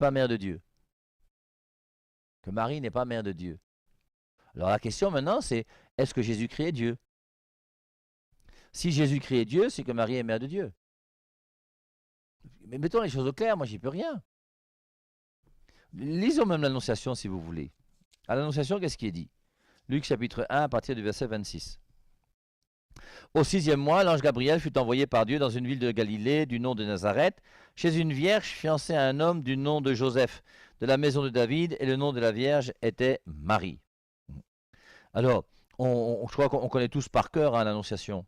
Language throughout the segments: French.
pas mère de Dieu. Que Marie n'est pas mère de Dieu. Alors la question maintenant, c'est est-ce que Jésus-Christ est Dieu? Si Jésus-Christ est Dieu, c'est que Marie est mère de Dieu. Mais mettons les choses au clair, moi j'y peux rien. Lisons même l'Annonciation si vous voulez. À l'Annonciation, qu'est-ce qui est dit? Luc chapitre 1 à partir du verset 26. Au 6e mois, l'ange Gabriel fut envoyé par Dieu dans une ville de Galilée du nom de Nazareth, chez une vierge fiancée à un homme du nom de Joseph, de la maison de David, et le nom de la vierge était Marie. Alors, je crois qu'on connaît tous par cœur l'Annonciation.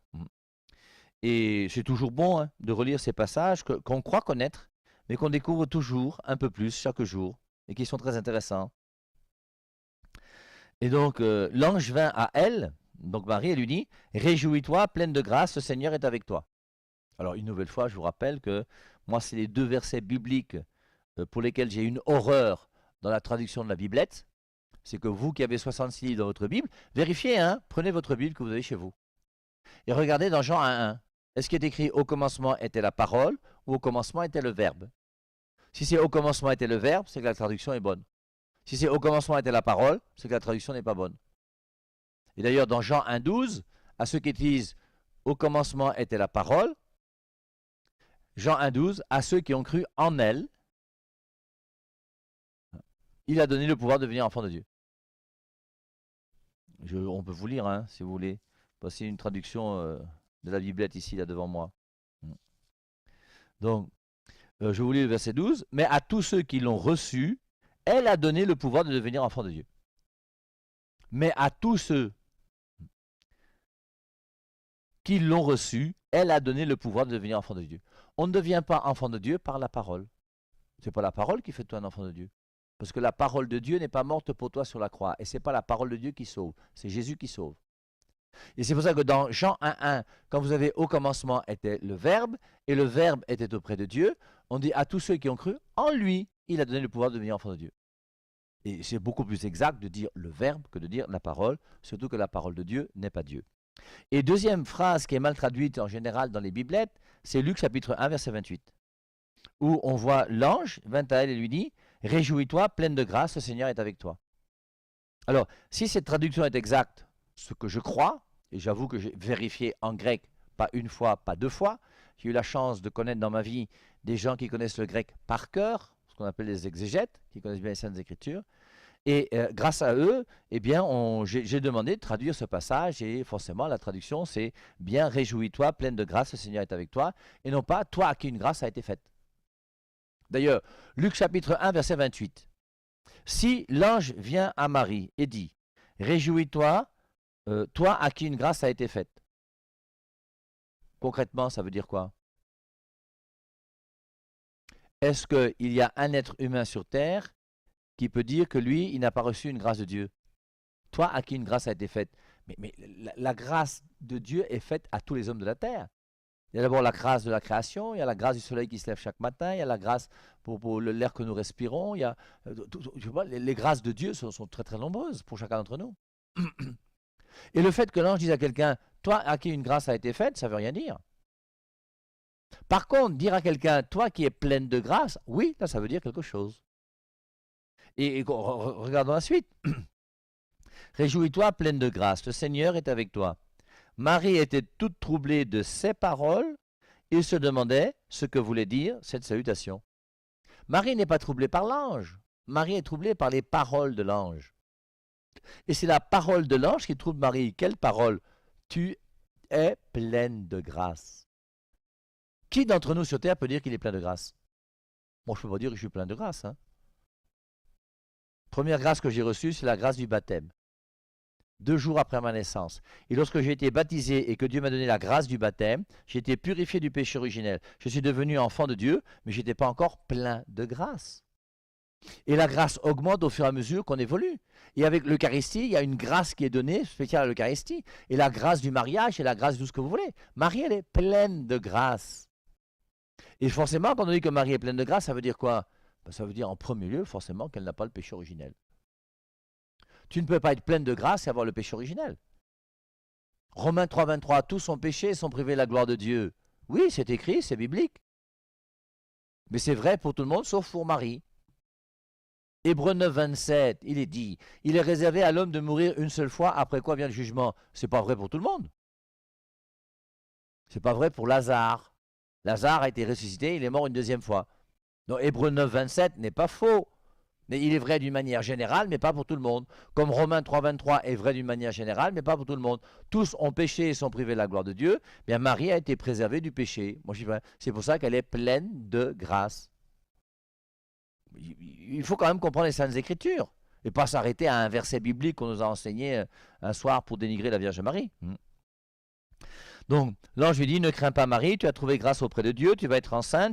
Et c'est toujours bon de relire ces passages qu'on croit connaître, mais qu'on découvre toujours un peu plus chaque jour, et qui sont très intéressants. Et donc, l'ange vint à elle, donc Marie, elle lui dit, « Réjouis-toi, pleine de grâce, le Seigneur est avec toi. » Alors, une nouvelle fois, je vous rappelle que moi, c'est les 2 versets bibliques pour lesquels j'ai une horreur dans la traduction de la Biblette. C'est que vous qui avez 66 livres dans votre Bible, vérifiez, prenez votre Bible que vous avez chez vous. Et regardez dans Jean 1:1. Est-ce qu'il est écrit « Au commencement était la parole » ou « Au commencement était le verbe » ? Si c'est « Au commencement était le verbe », c'est que la traduction est bonne. Si c'est « Au commencement était la parole », c'est que la traduction n'est pas bonne. Et d'ailleurs, dans Jean 1:12, à ceux qui disent « Au commencement était la parole », Jean 1:12, à ceux qui ont cru en elle, il a donné le pouvoir de devenir enfant de Dieu. On peut vous lire, si vous voulez. Voici une traduction de la Biblette ici, là devant moi. Donc, je vous lis le verset 12. « Mais à tous ceux qui l'ont reçu, elle a donné le pouvoir de devenir enfant de Dieu. » Mais à tous ceux qui l'ont reçu, elle a donné le pouvoir de devenir enfant de Dieu. On ne devient pas enfant de Dieu par la parole. Ce n'est pas la parole qui fait de toi un enfant de Dieu. Parce que la parole de Dieu n'est pas morte pour toi sur la croix. Et ce n'est pas la parole de Dieu qui sauve. C'est Jésus qui sauve. Et c'est pour ça que dans Jean 1:1, quand vous avez au commencement était le Verbe, et le Verbe était auprès de Dieu, on dit à tous ceux qui ont cru, en lui, il a donné le pouvoir de devenir enfant de Dieu. Et c'est beaucoup plus exact de dire le Verbe que de dire la parole, surtout que la parole de Dieu n'est pas Dieu. Et deuxième phrase qui est mal traduite en général dans les biblettes, c'est Luc chapitre 1, verset 28, où on voit l'ange vint à elle et lui dit « Réjouis-toi, pleine de grâce, le Seigneur est avec toi. » Alors, si cette traduction est exacte, ce que je crois, et j'avoue que j'ai vérifié en grec, pas une fois, pas 2 fois, j'ai eu la chance de connaître dans ma vie des gens qui connaissent le grec par cœur, ce qu'on appelle les exégètes, qui connaissent bien les Saintes Écritures, et grâce à eux, eh bien, j'ai demandé de traduire ce passage, et forcément la traduction c'est « Bien, réjouis-toi, pleine de grâce, le Seigneur est avec toi », et non pas « Toi à qui une grâce a été faite ». D'ailleurs, Luc chapitre 1, verset 28. Si l'ange vient à Marie et dit « Réjouis-toi, toi à qui une grâce a été faite ». Concrètement, ça veut dire quoi? Est-ce qu'il y a un être humain sur terre qui peut dire que lui, il n'a pas reçu une grâce de Dieu? Toi à qui une grâce a été faite? Mais la grâce de Dieu est faite à tous les hommes de la terre. Il y a d'abord la grâce de la création, il y a la grâce du soleil qui se lève chaque matin, il y a la grâce pour l'air que nous respirons, il y a, je vois, les grâces de Dieu sont très très nombreuses pour chacun d'entre nous. Et le fait que l'ange dise à quelqu'un, toi à qui une grâce a été faite, ça ne veut rien dire. Par contre, dire à quelqu'un, toi qui es pleine de grâce, oui, là ça veut dire quelque chose. Et regardons la suite. Réjouis-toi, pleine de grâce, le Seigneur est avec toi. Marie était toute troublée de ces paroles. Il se demandait ce que voulait dire cette salutation. Marie n'est pas troublée par l'ange. Marie est troublée par les paroles de l'ange. Et c'est la parole de l'ange qui trouble Marie. Quelle parole? Tu es pleine de grâce. Qui d'entre nous sur terre peut dire qu'il est plein de grâce? Moi, je ne peux pas dire que je suis plein de grâce. Première grâce que j'ai reçue, c'est la grâce du baptême. 2 jours après ma naissance. Et lorsque j'ai été baptisé et que Dieu m'a donné la grâce du baptême, j'ai été purifié du péché originel. Je suis devenu enfant de Dieu, mais je n'étais pas encore plein de grâce. Et la grâce augmente au fur et à mesure qu'on évolue. Et avec l'Eucharistie, il y a une grâce qui est donnée spéciale à l'Eucharistie. Et la grâce du mariage et la grâce de tout ce que vous voulez. Marie, elle est pleine de grâce. Et forcément, quand on dit que Marie est pleine de grâce, ça veut dire quoi? Ça veut dire en premier lieu, forcément, qu'elle n'a pas le péché originel. Tu ne peux pas être pleine de grâce et avoir le péché originel. Romains 3, 23, tous ont péché et sont privés de la gloire de Dieu. Oui, c'est écrit, c'est biblique. Mais c'est vrai pour tout le monde, sauf pour Marie. Hébreux 9, 27, il est dit, il est réservé à l'homme de mourir une seule fois, après quoi vient le jugement. C'est pas vrai pour tout le monde. C'est pas vrai pour Lazare. Lazare a été ressuscité, il est mort une deuxième fois. Donc Hébreux 9, 27 n'est pas faux. Mais il est vrai d'une manière générale, mais pas pour tout le monde. Comme Romains 3, 23 est vrai d'une manière générale, mais pas pour tout le monde. Tous ont péché et sont privés de la gloire de Dieu. Bien, Marie a été préservée du péché. Moi, je dis, c'est pour ça qu'elle est pleine de grâce. Il faut quand même comprendre les Saintes Écritures et pas s'arrêter à un verset biblique qu'on nous a enseigné un soir pour dénigrer la Vierge Marie. Donc, l'ange lui dit, ne crains pas Marie, tu as trouvé grâce auprès de Dieu, tu vas être enceinte.